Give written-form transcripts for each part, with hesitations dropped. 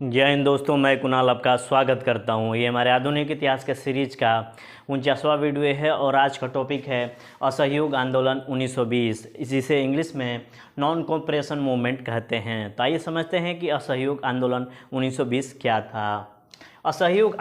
जय हिंद दोस्तों, मैं कुणाल आपका स्वागत करता हूं। ये हमारे आधुनिक इतिहास के सीरीज का 49वां वीडियो है और आज का टॉपिक है असहयोग आंदोलन 1920, जिसे इंग्लिश में नॉन कोऑपरेशन मूवमेंट कहते हैं। तो आइए समझते हैं कि असहयोग आंदोलन 1920 क्या था। असहयोग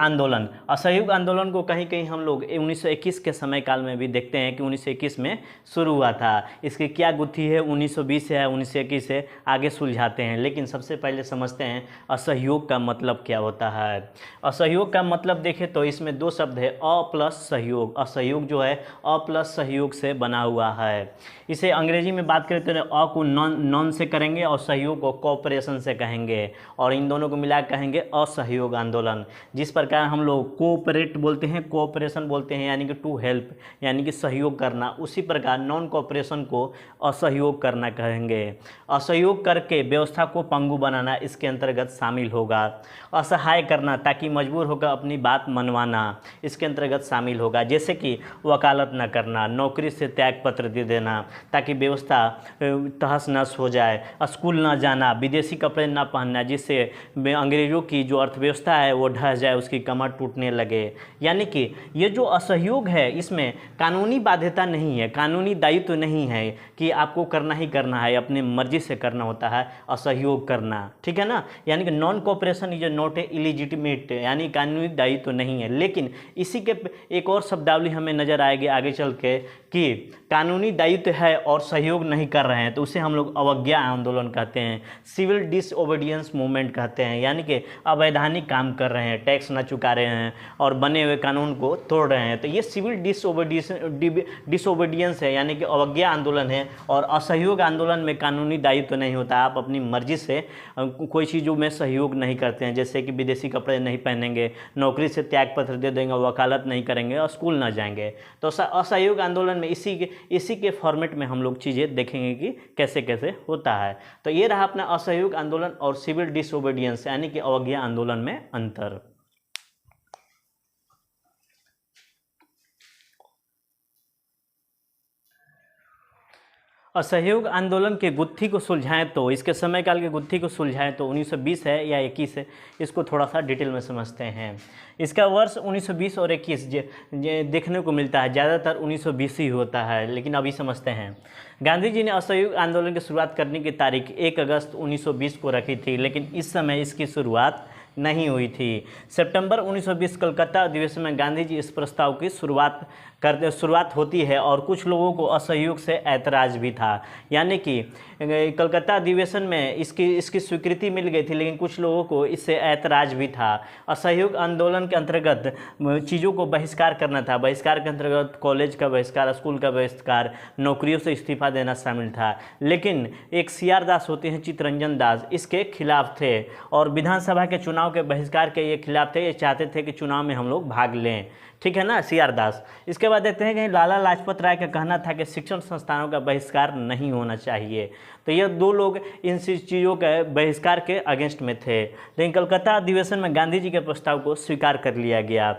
आंदोलन को कहीं कहीं हम लोग 1921 के समय काल में भी देखते हैं कि 1921 में शुरू हुआ था। इसकी क्या गुत्थी है, 1920 है 1921 से आगे सुलझाते हैं। लेकिन सबसे पहले समझते हैं असहयोग का मतलब क्या होता है। असहयोग का मतलब देखें तो इसमें दो शब्द है, अ प्लस सहयोग। असहयोग जो है अ प्लस सहयोग से बना हुआ है। इसे अंग्रेजी में बात करें तो अ को नॉन से करेंगे और सहयोग को कोऑपरेशन से कहेंगे, और इन दोनों को मिला कहेंगे असहयोग आंदोलन। जिस प्रकार हम लोग कोऑपरेट बोलते हैं, कोऑपरेशन बोलते हैं यानी कि टू हेल्प, यानी कि सहयोग करना, उसी प्रकार नॉन कोऑपरेशन को असहयोग करना कहेंगे। असहयोग करके व्यवस्था को पंगु बनाना इसके अंतर्गत शामिल होगा। असहाय करना ताकि मजबूर होकर अपनी बात मनवाना इसके अंतर्गत शामिल होगा। जैसे कि वकालत न करना, नौकरी से त्याग पत्र दे देना ताकि व्यवस्था तहस नहस हो जाए, स्कूल न जाना, विदेशी कपड़े न पहनना जिससे अंग्रेजों की जो अर्थव्यवस्था है वो ढह जाए, उसकी कमर टूटने लगे। यानी कि ये जो असहयोग है इसमें कानूनी बाध्यता नहीं है, कानूनी दायित्व नहीं है कि आपको करना ही करना है, अपने मर्जी से करना होता है असहयोग करना, ठीक है ना। यानी कि non cooperation is not a illegitimate, यानी कानूनी दायित्व नहीं है। लेकिन इसी के एक और शब्दावली हमें नजर आएगी आगे चल के कि कानूनी दायित्व है और सहयोग नहीं कर रहे हैं, तो उसे हम लोग अवज्ञा आंदोलन कहते हैं, सिविल डिसओबीडियंस मूवमेंट कहते हैं। यानी कि अवैधानिक काम कर रहे हैं, टैक्स न चुका रहे हैं और बने हुए कानून को तोड़ रहे हैं, तो ये सिविल डिसओबीडियंस है, यानी कि अवज्ञा आंदोलन है। और असहयोग आंदोलन में कानूनी दायित्व नहीं होता, आप अपनी मर्जी से कोई चीज़ों में सहयोग नहीं करते हैं, जैसे कि विदेशी कपड़े नहीं पहनेंगे, नौकरी से त्याग पत्र दे देंगे, वकालत नहीं करेंगे और स्कूल ना जाएंगे। तो असहयोग आंदोलन में इसी के फॉर्मेट में हम लोग चीज़ें देखेंगे कि कैसे कैसे होता है। तो ये रहा अपना असहयोग आंदोलन और सिविल डिसओबीडियंस यानी कि अवज्ञा आंदोलन में अंतर। असहयोग आंदोलन के गुत्थी को सुलझाएं तो इसके समय काल के गुत्थी को सुलझाएं तो 1920 है या 21 है, इसको थोड़ा सा डिटेल में समझते हैं। इसका वर्ष 1920 और 21 देखने को मिलता है, ज़्यादातर 1920 ही होता है, लेकिन अभी समझते हैं। गांधी जी ने असहयोग आंदोलन की शुरुआत करने की तारीख 1 अगस्त 1920 को रखी थी, लेकिन इस समय इसकी शुरुआत नहीं हुई थी। सितंबर 1920 कलकत्ता अधिवेशन में गांधी जी इस प्रस्ताव की शुरुआत होती है और कुछ लोगों को असहयोग से ऐतराज़ भी था। यानी कि कलकत्ता अधिवेशन में इसकी स्वीकृति मिल गई थी, लेकिन कुछ लोगों को इससे ऐतराज़ भी था। असहयोग आंदोलन के अंतर्गत चीज़ों को बहिष्कार करना था। बहिष्कार के अंतर्गत कॉलेज का बहिष्कार, स्कूल का बहिष्कार, नौकरियों से इस्तीफा देना शामिल था। लेकिन एक सीआर दास होते हैं, चित्तरंजन दास, इसके खिलाफ थे और विधानसभा के चुनाव के बहिष्कार के ये खिलाफ थे। ये चाहते थे कि चुनाव में हम लोग भाग लें, ठीक है ना, सीआर दास। इसके बाद देखते हैं कि लाला लाजपत राय का कहना था कि शिक्षण संस्थानों का बहिष्कार नहीं होना चाहिए। तो ये दो लोग इन चीज़ों के बहिष्कार के अगेंस्ट में थे, लेकिन कलकत्ता अधिवेशन में गांधी जी के प्रस्ताव को स्वीकार कर लिया गया।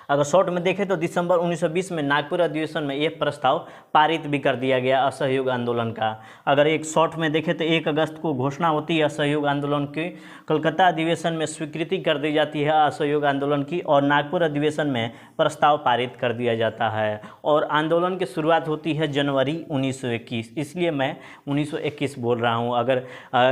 अगर शॉर्ट में देखें तो दिसंबर 1920 में नागपुर अधिवेशन में यह प्रस्ताव पारित भी कर दिया गया असहयोग आंदोलन का। अगर एक शॉर्ट में देखें तो 1 अगस्त को घोषणा होती है असहयोग आंदोलन की, कलकत्ता अधिवेशन में स्वीकृति कर दी जाती है असहयोग आंदोलन की और नागपुर अधिवेशन में प्रस्ताव पारित कर दिया जाता है। और आंदोलन की शुरुआत होती है जनवरी 1921, इसलिए मैं 1921 बोल रहा हूँ। अगर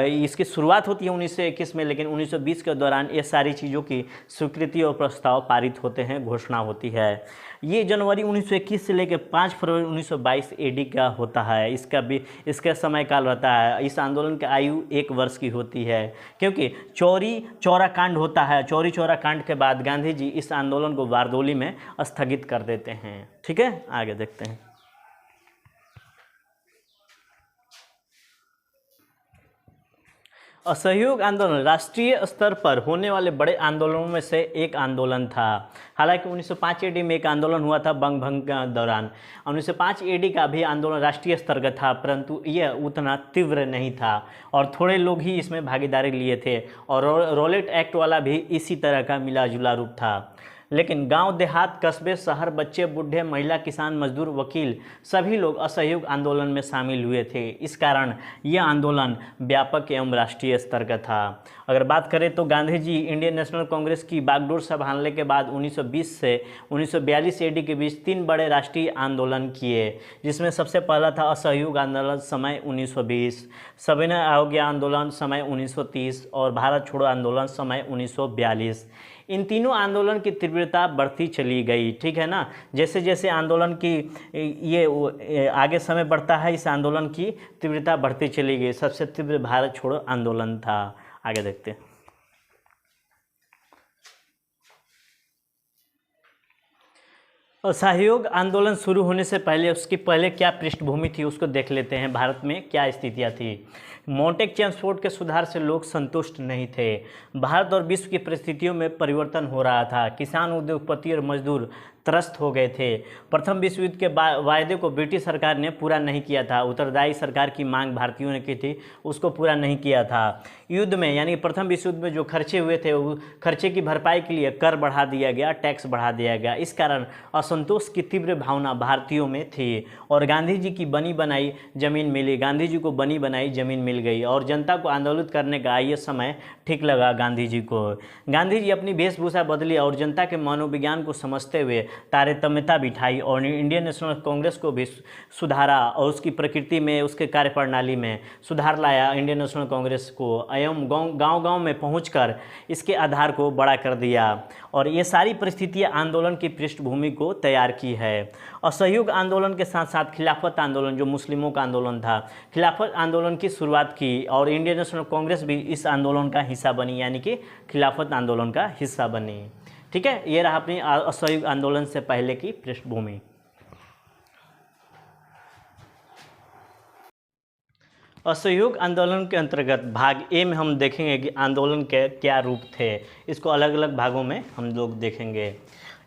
इसकी शुरुआत होती है 1921 में, लेकिन 1920 के दौरान ये सारी चीज़ों की स्वीकृति और प्रस्ताव पारित होते हैं, घोषणा होती है। ये जनवरी 1921 से लेकर 5 फरवरी 1922 एडी का होता है। इसका समय काल रहता है। इस आंदोलन की आयु 1 वर्ष की होती है, क्योंकि चौरी चौरा कांड होता है। चौरी चौरा कांड के बाद गांधी जी इस आंदोलन को बारदोली में स्थगित कर देते हैं। ठीक है, आगे देखते हैं। असहयोग आंदोलन राष्ट्रीय स्तर पर होने वाले बड़े आंदोलनों में से एक आंदोलन था। हालांकि 1905 एडी में एक आंदोलन हुआ था बंग भंग के दौरान। 1905 एडी का भी आंदोलन राष्ट्रीय स्तर का था, परंतु यह उतना तीव्र नहीं था और थोड़े लोग ही इसमें भागीदारी लिए थे। और रॉलेट एक्ट वाला भी इसी तरह का मिला जुला रूप था। लेकिन गांव देहात, कस्बे, शहर, बच्चे, बूढ़े, महिला, किसान, मजदूर, वकील सभी लोग असहयोग आंदोलन में शामिल हुए थे। इस कारण यह आंदोलन व्यापक एवं राष्ट्रीय स्तर का था। अगर बात करें तो गांधी जी इंडियन नेशनल कांग्रेस की बागडोर संभालने के बाद 1920 से 1942 AD के बीच 3 बड़े राष्ट्रीय आंदोलन किए, जिसमें सबसे पहला था असहयोग आंदोलन समय 1920, सविनय अवज्ञा आंदोलन समय 1930 और भारत छोड़ो आंदोलन समय 1942। इन तीनों आंदोलन की तीव्रता बढ़ती चली गई, ठीक है ना। जैसे जैसे आंदोलन की ये आगे समय बढ़ता है, इस आंदोलन की तीव्रता बढ़ती चली गई। सबसे तीव्र भारत छोड़ो आंदोलन था। आगे देखते हैं। असहयोग आंदोलन शुरू होने से पहले उसकी पहले क्या पृष्ठभूमि थी उसको देख लेते हैं। भारत में क्या स्थितियाँ थी। मोंटेक चेम्सफोर्ड के सुधार से लोग संतुष्ट नहीं थे। भारत और विश्व की परिस्थितियों में परिवर्तन हो रहा था। किसान, उद्योगपति और मजदूर त्रस्त हो गए थे। प्रथम विश्व युद्ध के वायदे को ब्रिटिश सरकार ने पूरा नहीं किया था। उत्तरदायी सरकार की मांग भारतीयों ने की थी, उसको पूरा नहीं किया था। युद्ध में यानी प्रथम विश्व युद्ध में जो खर्चे हुए थे, वो खर्चे की भरपाई के लिए कर बढ़ा दिया गया, टैक्स बढ़ा दिया गया। इस कारण असंतोष की तीव्र भावना भारतीयों में थी और गांधी जी की बनी बनाई जमीन मिली। गांधी जी को बनी बनाई जमीन मिल गई और जनता को आंदोलित करने का ये समय ठीक लगा गांधी जी को। गांधी जी अपनी वेशभूषा बदली और जनता के मनोविज्ञान को समझते हुए तारतम्यता बिठाई और इंडियन नेशनल कांग्रेस को भी सुधारा और उसकी प्रकृति में, उसके कार्यप्रणाली में सुधार लाया। इंडियन नेशनल कांग्रेस को एवं गांव-गांव में पहुंचकर इसके आधार को बड़ा कर दिया और ये सारी परिस्थितियां आंदोलन की पृष्ठभूमि को तैयार की है। असहयोग आंदोलन के साथ साथ खिलाफत आंदोलन, जो मुस्लिमों का आंदोलन था, खिलाफत आंदोलन की शुरुआत की और इंडियन नेशनल कांग्रेस भी इस आंदोलन का हिस्सा बनी, यानी कि खिलाफत आंदोलन का हिस्सा बनी। ठीक है, ये रहा अपनी असहयोग आंदोलन से पहले की पृष्ठभूमि। असहयोग आंदोलन के अंतर्गत भाग ए में हम देखेंगे कि आंदोलन के क्या रूप थे। इसको अलग अलग भागों में हम लोग देखेंगे।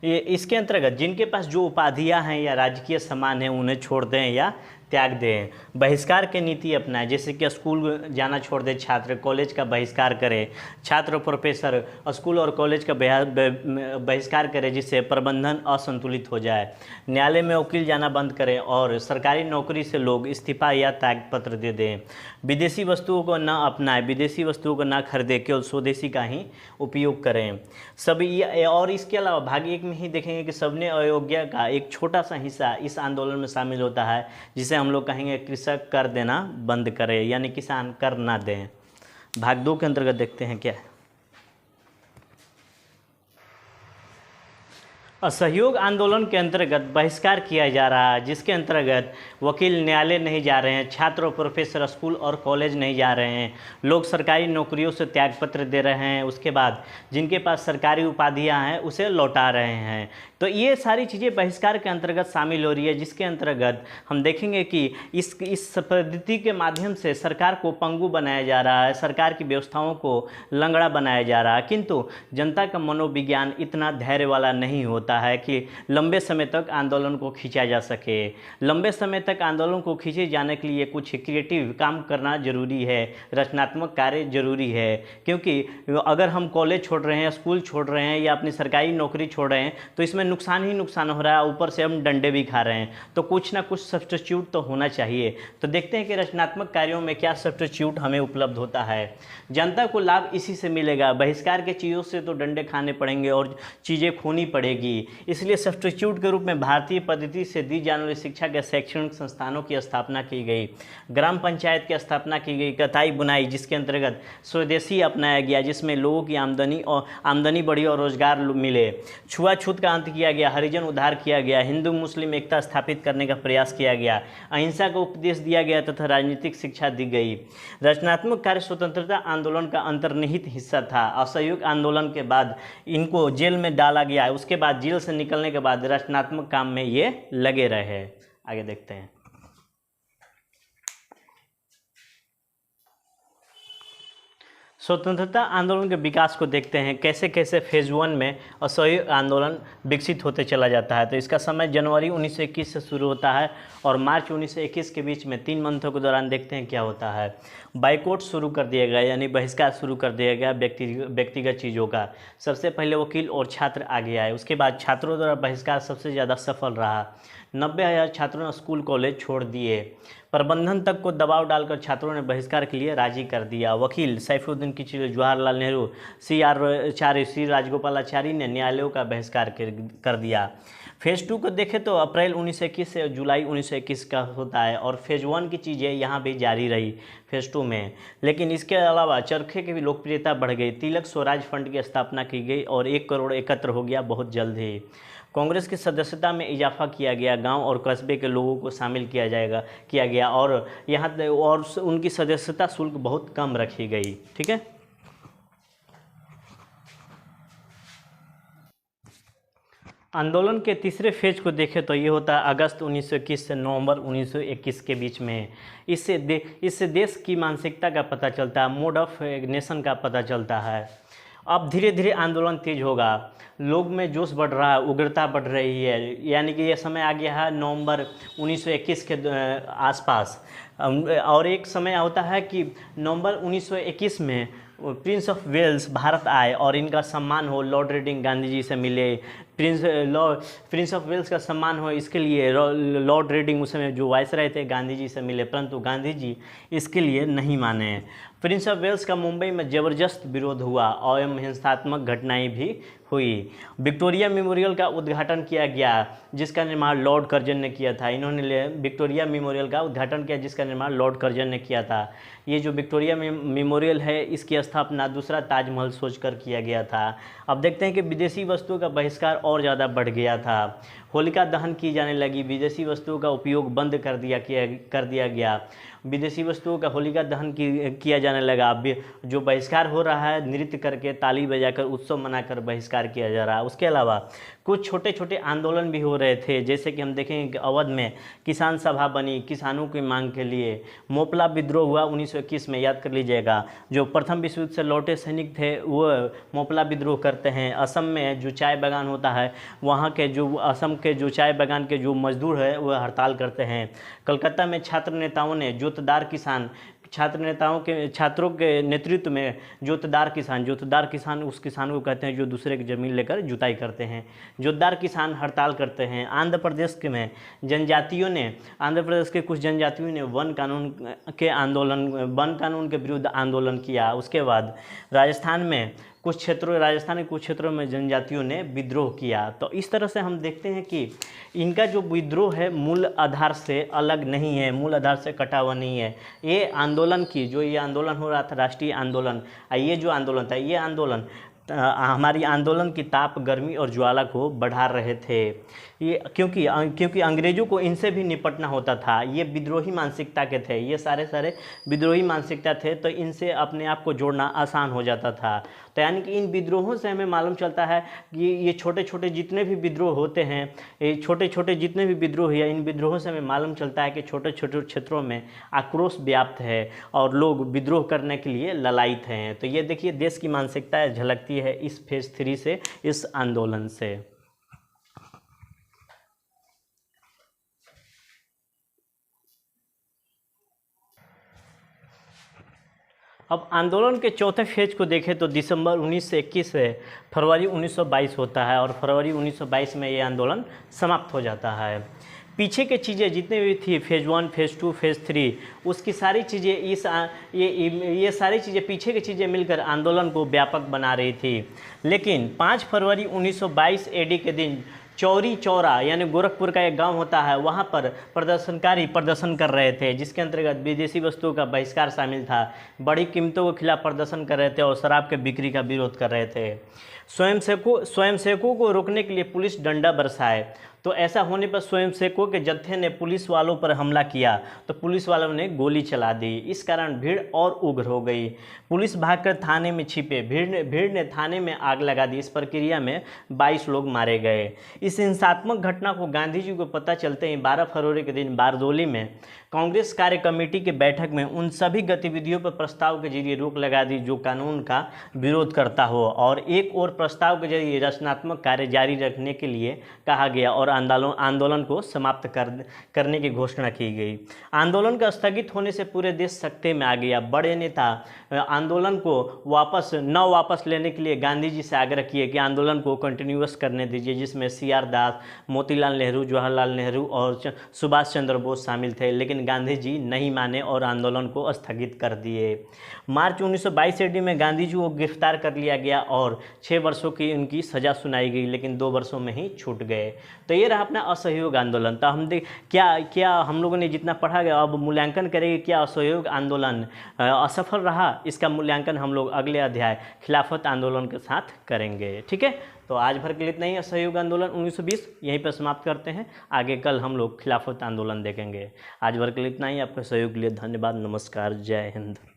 ये इसके अंतर्गत जिनके पास जो उपाधियां हैं या राजकीय सम्मान है उन्हें छोड़ दें या त्याग दें। बहिष्कार की नीति अपनाएं, जैसे कि स्कूल जाना छोड़ दे छात्र, कॉलेज का बहिष्कार करे, छात्र प्रोफेसर स्कूल और कॉलेज का बहिष्कार करे जिससे प्रबंधन असंतुलित हो जाए। न्यायालय में वकील जाना बंद करें और सरकारी नौकरी से लोग इस्तीफा या त्यागपत्र दे दें। विदेशी वस्तुओं को न अपनाएं, विदेशी वस्तुओं को न खरीदें, केवल स्वदेशी का ही उपयोग करें। सभी और इसके अलावा भाग एक में ही देखेंगे कि सबने अयोग्य का एक छोटा सा हिस्सा इस आंदोलन में शामिल होता है, जिसे हम लोग कहेंगे कृषक कर देना बंद करें, यानी किसान कर ना दें। भाग 2 के अंतर्गत देखते हैं क्या है। असहयोग आंदोलन के अंतर्गत बहिष्कार किया जा रहा है, जिसके अंतर्गत वकील न्यायालय नहीं जा रहे हैं, छात्र और प्रोफेसर स्कूल और कॉलेज नहीं जा रहे हैं, लोग सरकारी नौकरियों से त्यागपत्र दे रहे हैं, उसके बाद जिनके पास सरकारी उपाधियां हैं उसे लौटा रहे हैं। तो ये सारी चीज़ें बहिष्कार के अंतर्गत शामिल हो रही है, जिसके अंतर्गत हम देखेंगे कि इस पद्धति के माध्यम से सरकार को पंगु बनाया जा रहा है, सरकार की व्यवस्थाओं को लंगड़ा बनाया जा रहा है। किंतु जनता का मनोविज्ञान इतना धैर्य वाला नहीं होता है कि लंबे समय तक आंदोलन को खींचा जा सके। लंबे समय तक आंदोलन को खींचे जाने के लिए कुछ क्रिएटिव काम करना जरूरी है, रचनात्मक कार्य जरूरी है। क्योंकि अगर हम कॉलेज छोड़ रहे हैं, स्कूल छोड़ रहे हैं या अपनी सरकारी नौकरी छोड़ रहे हैं तो इसमें नुकसान ही नुकसान हो रहा है, ऊपर से हम डंडे भी खा रहे हैं। तो कुछ ना कुछ सब्स्टिट्यूट तो होना चाहिए। तो देखते हैं कि रचनात्मक कार्यों में क्या सब्स्टिट्यूट हमें उपलब्ध होता है। जनता को लाभ इसी से मिलेगा, बहिष्कार के चीज़ों से तो डंडे खाने पड़ेंगे और चीज़ें खोनी पड़ेगी। इसलिए सब्स्टिट्यूट के रूप में भारतीय पद्धति से दी जाने वाली शिक्षा के शैक्षणिक संस्थानों की स्थापना की गई, ग्राम पंचायत की स्थापना की गई, कताई बुनाई जिसके अंतर्गत स्वदेशी अपनाया गया, जिसमें लोगों की आमदनी बढ़ी और रोजगार मिले, छुआछूत का अंत किया गया, हरिजन उद्धार किया गया, हिंदू मुस्लिम एकता स्थापित करने का प्रयास किया गया, अहिंसा का उपदेश दिया गया तथा राजनीतिक शिक्षा दी गई। रचनात्मक कार्य स्वतंत्रता आंदोलन का अंतर्निहित हिस्सा था। असहयोग आंदोलन के बाद इनको जेल में डाला गया, उसके बाद जेल से निकलने के बाद रचनात्मक काम में ये लगे रहे। आगे देखते हैं। स्वतंत्रता आंदोलन के विकास को देखते हैं, कैसे कैसे फेज़ 1 में असहयोग आंदोलन विकसित होते चला जाता है। तो इसका समय जनवरी 1921 से शुरू होता है और मार्च 1921 के बीच में 3 मंथों के दौरान देखते हैं क्या होता है। बाइकआउट शुरू कर दिया गया, यानी बहिष्कार शुरू कर दिया गया व्यक्तिगत चीज़ों का। सबसे पहले वकील और छात्र आगे आए, उसके बाद छात्रों द्वारा बहिष्कार सबसे ज़्यादा सफल रहा। 90,000 छात्रों ने स्कूल कॉलेज छोड़ दिए। प्रबंधन तक को दबाव डालकर छात्रों ने बहिष्कार के लिए राजी कर दिया। वकील सैफुद्दीन किचलू, जवाहरलाल नेहरू, सी राजगोपालाचारी ने न्यायालयों का बहिष्कार कर दिया। फेज़ 2 को देखें तो अप्रैल 1921 से जुलाई 1921 का होता है और फेज़ 1 की चीज़ें यहाँ भी जारी रही फेज़ 2 में। लेकिन इसके अलावा चरखे की भी लोकप्रियता बढ़ गई। तिलक स्वराज फंड की स्थापना की गई और 1 करोड़ एकत्र हो गया बहुत जल्द ही। कांग्रेस की सदस्यता में इजाफा किया गया, गांव और कस्बे के लोगों को शामिल किया गया और यहाँ और उनकी सदस्यता शुल्क बहुत कम रखी गई। ठीक है। आंदोलन के तीसरे फेज को देखें तो ये होता है अगस्त 1921 से नवंबर 1921 के बीच में। इससे देश की मानसिकता का पता चलता है, मोड ऑफ नेशन का पता चलता है। अब धीरे धीरे आंदोलन तेज होगा, लोग में जोश बढ़ रहा है, उग्रता बढ़ रही है, यानी कि यह समय आ गया है नवंबर 1921 के आसपास। और एक समय होता है कि नवंबर 1921 में प्रिंस ऑफ वेल्स भारत आए और इनका सम्मान हो, लॉर्ड रेडिंग गांधी जी से मिले। प्रिंस ऑफ वेल्स का सम्मान हो, इसके लिए लॉर्ड रेडिंग उस समय जो वायसराय थे गांधी जी से मिले, परंतु गांधी जी इसके लिए नहीं माने। प्रिंस ऑफ वेल्स का मुंबई में ज़बरदस्त विरोध हुआ और हिंसात्मक घटनाएं भी हुई। विक्टोरिया मेमोरियल का उद्घाटन किया गया, जिसका निर्माण लॉर्ड कर्जन ने किया था। इन्होंने विक्टोरिया मेमोरियल का उद्घाटन किया, जिसका निर्माण लॉर्ड कर्जन ने किया था। ये जो विक्टोरिया मेमोरियल है, इसकी स्थापना दूसरा ताजमहल सोचकर किया गया था। अब देखते हैं कि विदेशी वस्तुओं का बहिष्कार और ज़्यादा बढ़ गया था। होलिका दहन की जाने लगी, विदेशी वस्तुओं का उपयोग बंद कर दिया गया। विदेशी वस्तुओं का होलिका दहन किया जाने लगा। जो बहिष्कार हो रहा है, नृत्य करके, ताली बजाकर, उत्सव मनाकर बहिष्कार किया जा रहा है। उसके अलावा कुछ छोटे छोटे आंदोलन भी हो रहे थे, जैसे कि हम देखेंगे कि अवध में किसान सभा बनी किसानों की मांग के लिए। मोपला विद्रोह हुआ 1921 में, याद कर लीजिएगा। जो प्रथम विश्व युद्ध से लौटे सैनिक थे वो मोपला विद्रोह करते हैं। असम में जो चाय बागान होता है, वहाँ के जो असम के जो चाय बागान के जो मजदूर है वह हड़ताल करते हैं। कलकत्ता में छात्र नेताओं ने छात्रों के नेतृत्व में जोतदार किसान उस किसान को कहते हैं जो दूसरे की ज़मीन लेकर जुताई करते हैं। जोतदार किसान हड़ताल करते हैं। आंध्र प्रदेश के कुछ जनजातियों ने वन कानून के विरुद्ध आंदोलन किया। उसके बाद राजस्थान के कुछ क्षेत्रों में जनजातियों ने विद्रोह किया। तो इस तरह से हम देखते हैं कि इनका जो विद्रोह है मूल आधार से अलग नहीं है, मूल आधार से कटा हुआ नहीं है। ये आंदोलन हो रहा था, राष्ट्रीय आंदोलन, ये जो आंदोलन था, ये आंदोलन हमारी आंदोलन की ताप, गर्मी और ज्वाला को बढ़ा रहे थे। ये क्योंकि अंग्रेज़ों को इनसे भी निपटना होता था। ये विद्रोही मानसिकता के थे, ये सारे विद्रोही मानसिकता थे, तो इनसे अपने आप को जोड़ना आसान हो जाता था। तो यानी कि इन विद्रोहों से हमें मालूम चलता है कि ये छोटे छोटे जितने भी विद्रोह होते हैं, इन विद्रोहों से हमें मालूम चलता है कि छोटे छोटे क्षेत्रों में आक्रोश व्याप्त है और लोग विद्रोह करने के लिए ललायित हैं। तो ये देखिए देश की मानसिकता झलकती है इस फेज़ 3 से, इस आंदोलन से। अब आंदोलन के चौथे फेज को देखें तो दिसंबर 1921 से फरवरी 1922 होता है और फरवरी 1922 में ये आंदोलन समाप्त हो जाता है। पीछे के चीज़ें जितने भी थी, फेज़ 1, फेज़ 2, फेज़ 3, उसकी सारी चीज़ें ये सारी चीज़ें पीछे की चीज़ें मिलकर आंदोलन को व्यापक बना रही थी। लेकिन 5 फरवरी 1922 AD के दिन चौरी चौरा यानी गोरखपुर का एक गांव होता है, वहां पर प्रदर्शनकारी प्रदर्शन कर रहे थे, जिसके अंतर्गत विदेशी वस्तुओं का बहिष्कार शामिल था। बड़ी कीमतों के खिलाफ प्रदर्शन कर रहे थे और शराब के बिक्री का विरोध कर रहे थे। स्वयंसेवकों को रोकने के लिए पुलिस डंडा बरसाए। तो ऐसा होने पर स्वयंसेवकों के जत्थे ने पुलिस वालों पर हमला किया तो पुलिस वालों ने गोली चला दी। इस कारण भीड़ और उग्र हो गई। पुलिस भागकर थाने में छिपे। भीड़ ने थाने में आग लगा दी। इस प्रक्रिया में 22 लोग मारे गए। इस हिंसात्मक घटना को गांधी जी को पता चलते ही 12 फरवरी के दिन बारदोली में कांग्रेस कार्य कमेटी की बैठक में उन सभी गतिविधियों पर प्रस्ताव के जरिए रोक लगा दी जो कानून का विरोध करता हो, और एक और प्रस्ताव के जरिए रचनात्मक कार्य जारी रखने के लिए कहा गया और आंदोलन को समाप्त करने की घोषणा की गई। आंदोलन का स्थगित होने से पूरे देश सख्ते में आ गया। बड़े नेता आंदोलन को वापस लेने के लिए गांधी जी से आग्रह किए कि आंदोलन को कंटिन्यूअस करने दीजिए, जिसमें CR दास, मोतीलाल नेहरू, जवाहरलाल नेहरू और सुभाष चंद्र बोस शामिल थे। लेकिन गांधी जी नहीं माने और आंदोलन को स्थगित कर दिए। मार्च 1922 ईस्वी में गांधी जी को गिरफ्तार कर लिया गया और 6 वर्षों की उनकी सज़ा सुनाई गई, लेकिन 2 वर्षों में ही छूट गए। तो ये रहा अपना असहयोग आंदोलन। तो हम क्या हम लोगों ने जितना पढ़ा गया, अब मूल्यांकन करेंगे क्या असहयोग आंदोलन असफल रहा। इसका मूल्यांकन हम लोग अगले अध्याय खिलाफत आंदोलन के साथ करेंगे। ठीक है, तो आज भर के लिए इतना ही। असहयोग आंदोलन 1920 यहीं पर समाप्त करते हैं। आगे कल हम लोग खिलाफत आंदोलन देखेंगे। आज भर के लिए इतना ही। आपके सहयोग के लिए धन्यवाद। नमस्कार। जय हिंद।